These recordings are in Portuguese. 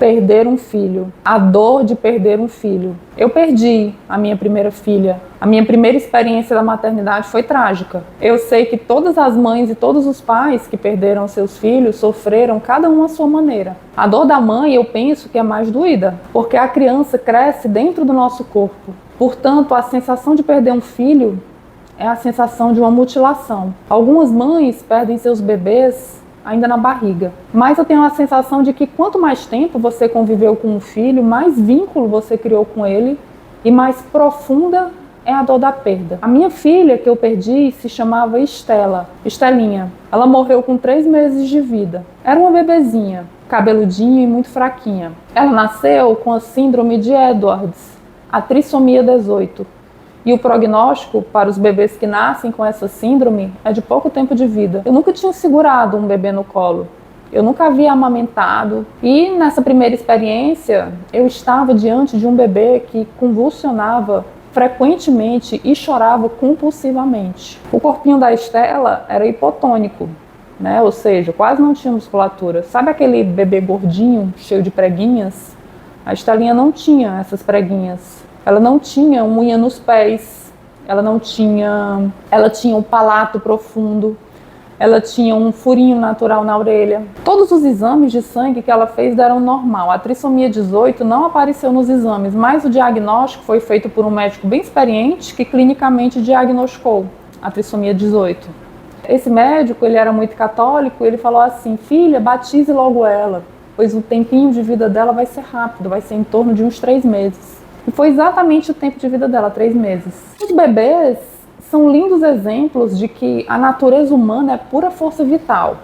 Perder um filho, a dor de perder um filho. Eu perdi a minha primeira filha. A minha primeira experiência da maternidade foi trágica. Eu sei que todas as mães e todos os pais que perderam seus filhos sofreram cada um à sua maneira. A dor da mãe, eu penso que é mais doída, porque a criança cresce dentro do nosso corpo. Portanto, a sensação de perder um filho é a sensação de uma mutilação. Algumas mães perdem seus bebês ainda na barriga. Mas eu tenho a sensação de que quanto mais tempo você conviveu com um filho, mais vínculo você criou com ele e mais profunda é a dor da perda. A minha filha que eu perdi se chamava Estela, Estelinha. Ela morreu com 3 meses de vida. Era uma bebezinha, cabeludinha e muito fraquinha. Ela nasceu com a síndrome de Edwards, a trissomia 18. E o prognóstico para os bebês que nascem com essa síndrome é de pouco tempo de vida. Eu nunca tinha segurado um bebê no colo. Eu nunca havia amamentado. E nessa primeira experiência, eu estava diante de um bebê que convulsionava frequentemente e chorava compulsivamente. O corpinho da Estela era hipotônico, né? Ou seja, quase não tinha musculatura. Sabe aquele bebê gordinho, cheio de preguinhas? A Estelinha não tinha essas preguinhas. Ela não tinha unha nos pés, ela tinha um palato profundo, ela tinha um furinho natural na orelha. Todos os exames de sangue que ela fez deram normal. A trissomia 18 não apareceu nos exames, mas o diagnóstico foi feito por um médico bem experiente que clinicamente diagnosticou a trissomia 18. Esse médico, ele era muito católico, ele falou assim: filha, batize logo ela, pois o tempinho de vida dela vai ser rápido, vai ser em torno de uns 3 meses. E foi exatamente o tempo de vida dela, 3 meses. Os bebês são lindos exemplos de que a natureza humana é pura força vital.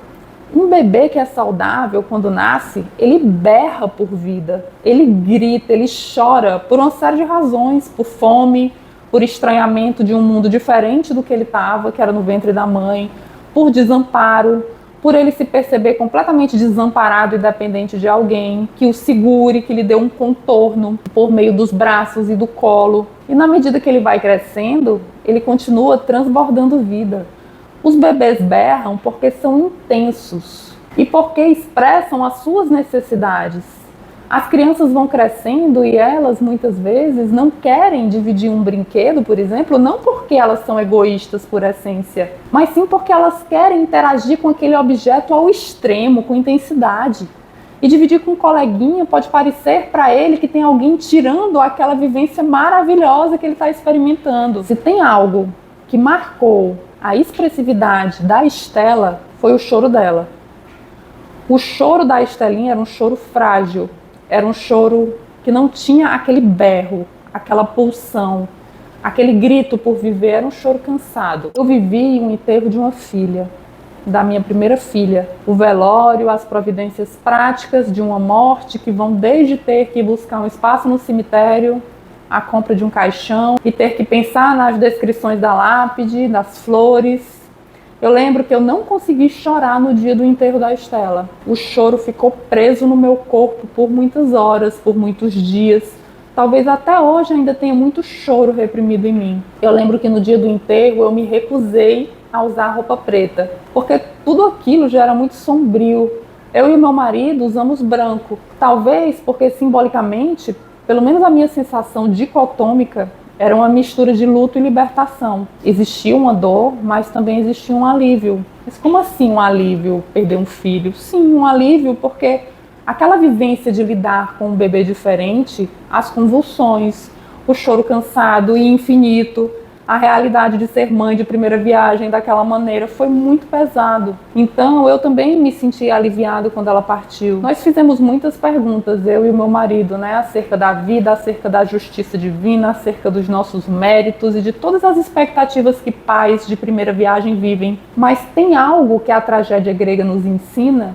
Um bebê que é saudável, quando nasce, ele berra por vida, ele grita, ele chora por uma série de razões, por fome, por estranhamento de um mundo diferente do que ele estava, que era no ventre da mãe, por desamparo, por ele se perceber completamente desamparado e dependente de alguém que o segure, que lhe dê um contorno por meio dos braços e do colo. E na medida que ele vai crescendo, ele continua transbordando vida. Os bebês berram porque são intensos e porque expressam as suas necessidades. As crianças vão crescendo e elas, muitas vezes, não querem dividir um brinquedo, por exemplo, não porque elas são egoístas por essência, mas sim porque elas querem interagir com aquele objeto ao extremo, com intensidade. E dividir com um coleguinha pode parecer para ele que tem alguém tirando aquela vivência maravilhosa que ele está experimentando. Se tem algo que marcou a expressividade da Estela, foi o choro dela. O choro da Estelinha era um choro frágil. Era um choro que não tinha aquele berro, aquela pulsão, aquele grito por viver. Era um choro cansado. Eu vivi um enterro de uma filha, da minha primeira filha. O velório, as providências práticas de uma morte que vão desde ter que buscar um espaço no cemitério, a compra de um caixão e ter que pensar nas descrições da lápide, das flores. Eu lembro que eu não consegui chorar no dia do enterro da Estela. O choro ficou preso no meu corpo por muitas horas, por muitos dias. Talvez até hoje ainda tenha muito choro reprimido em mim. Eu lembro que no dia do enterro eu me recusei a usar roupa preta, porque tudo aquilo já era muito sombrio. Eu e meu marido usamos branco. Talvez porque simbolicamente, pelo menos a minha sensação dicotômica, era uma mistura de luto e libertação. Existia uma dor, mas também existia um alívio. Mas como assim um alívio, perder um filho? Sim, um alívio porque aquela vivência de lidar com um bebê diferente, as convulsões, o choro cansado e infinito, a realidade de ser mãe de primeira viagem daquela maneira foi muito pesado. Então eu também me senti aliviado quando ela partiu. Nós fizemos muitas perguntas, eu e o meu marido, acerca da vida, acerca da justiça divina, acerca dos nossos méritos e de todas as expectativas que pais de primeira viagem vivem. Mas tem algo que a tragédia grega nos ensina,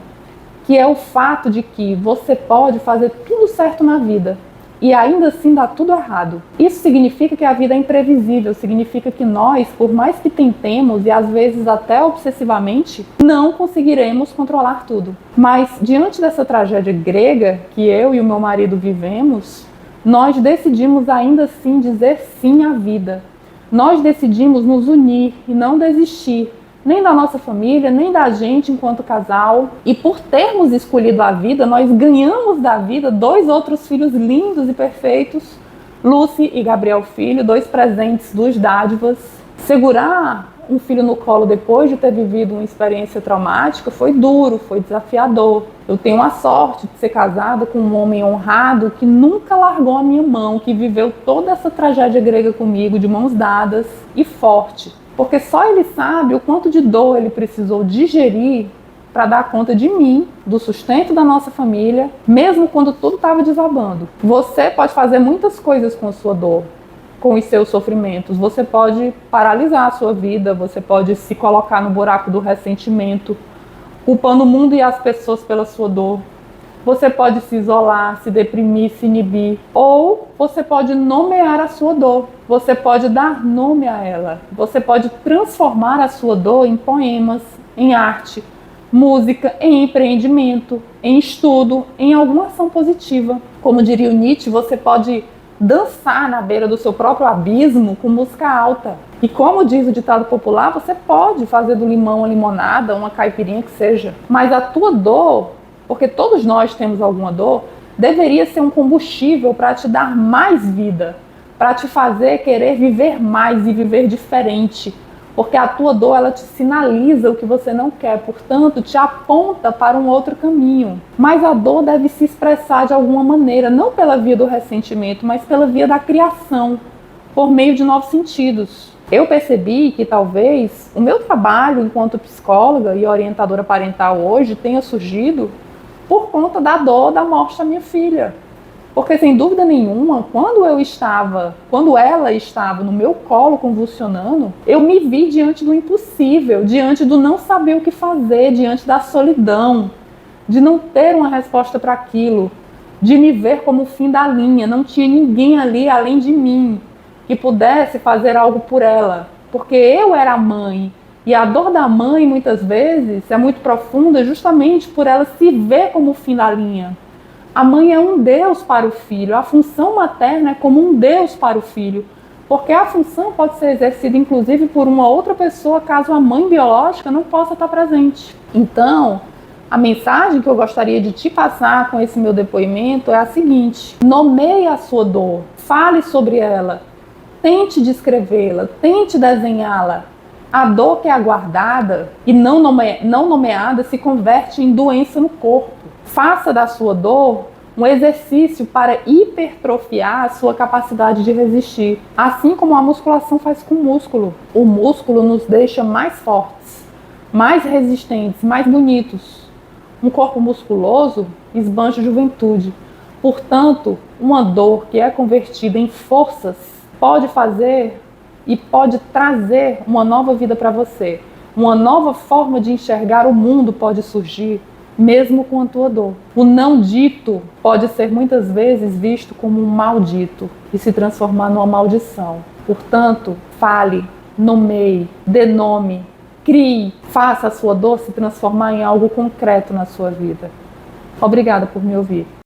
que é o fato de que você pode fazer tudo certo na vida e ainda assim dá tudo errado. Isso significa que a vida é imprevisível, significa que nós, por mais que tentemos e às vezes até obsessivamente, não conseguiremos controlar tudo. Mas diante dessa tragédia grega que eu e o meu marido vivemos, nós decidimos ainda assim dizer sim à vida. Nós decidimos nos unir e não desistir, nem da nossa família, nem da gente enquanto casal. E por termos escolhido a vida, nós ganhamos da vida 2 outros filhos lindos e perfeitos, Lucy e Gabriel Filho, 2 presentes, 2 dádivas. Segurar um filho no colo depois de ter vivido uma experiência traumática foi duro, foi desafiador. Eu tenho a sorte de ser casada com um homem honrado que nunca largou a minha mão, que viveu toda essa tragédia grega comigo de mãos dadas e forte. Porque só ele sabe o quanto de dor ele precisou digerir para dar conta de mim, do sustento da nossa família, mesmo quando tudo estava desabando. Você pode fazer muitas coisas com a sua dor, com os seus sofrimentos. Você pode paralisar a sua vida, você pode se colocar no buraco do ressentimento, culpando o mundo e as pessoas pela sua dor. Você pode se isolar, se deprimir, se inibir. Ou você pode nomear a sua dor. Você pode dar nome a ela. Você pode transformar a sua dor em poemas, em arte, música, em empreendimento, em estudo, em alguma ação positiva. Como diria o Nietzsche, você pode dançar na beira do seu próprio abismo com música alta. E como diz o ditado popular, você pode fazer do limão uma limonada, uma caipirinha que seja. Mas a tua dor, porque todos nós temos alguma dor, deveria ser um combustível para te dar mais vida, para te fazer querer viver mais e viver diferente. Porque a tua dor, ela te sinaliza o que você não quer, portanto, te aponta para um outro caminho. Mas a dor deve se expressar de alguma maneira, não pela via do ressentimento, mas pela via da criação, por meio de novos sentidos. Eu percebi que talvez o meu trabalho enquanto psicóloga e orientadora parental hoje tenha surgido por conta da dor da morte da minha filha. Porque, sem dúvida nenhuma, quando ela estava no meu colo convulsionando, eu me vi diante do impossível, diante do não saber o que fazer, diante da solidão, de não ter uma resposta para aquilo, de me ver como o fim da linha. Não tinha ninguém ali além de mim que pudesse fazer algo por ela, porque eu era a mãe. E a dor da mãe, muitas vezes, é muito profunda justamente por ela se ver como o fim da linha. A mãe é um Deus para o filho, a função materna é como um Deus para o filho, porque a função pode ser exercida inclusive por uma outra pessoa caso a mãe biológica não possa estar presente. Então, a mensagem que eu gostaria de te passar com esse meu depoimento é a seguinte: nomeie a sua dor, fale sobre ela, tente descrevê-la, tente desenhá-la. A dor que é aguardada e não nomeada se converte em doença no corpo. Faça da sua dor um exercício para hipertrofiar a sua capacidade de resistir. Assim como a musculação faz com o músculo. O músculo nos deixa mais fortes, mais resistentes, mais bonitos. Um corpo musculoso esbanja juventude. Portanto, uma dor que é convertida em forças pode fazer e pode trazer uma nova vida para você. Uma nova forma de enxergar o mundo pode surgir, mesmo com a tua dor. O não dito pode ser muitas vezes visto como um maldito e se transformar numa maldição. Portanto, fale, nomeie, dê nome, crie, faça a sua dor se transformar em algo concreto na sua vida. Obrigada por me ouvir.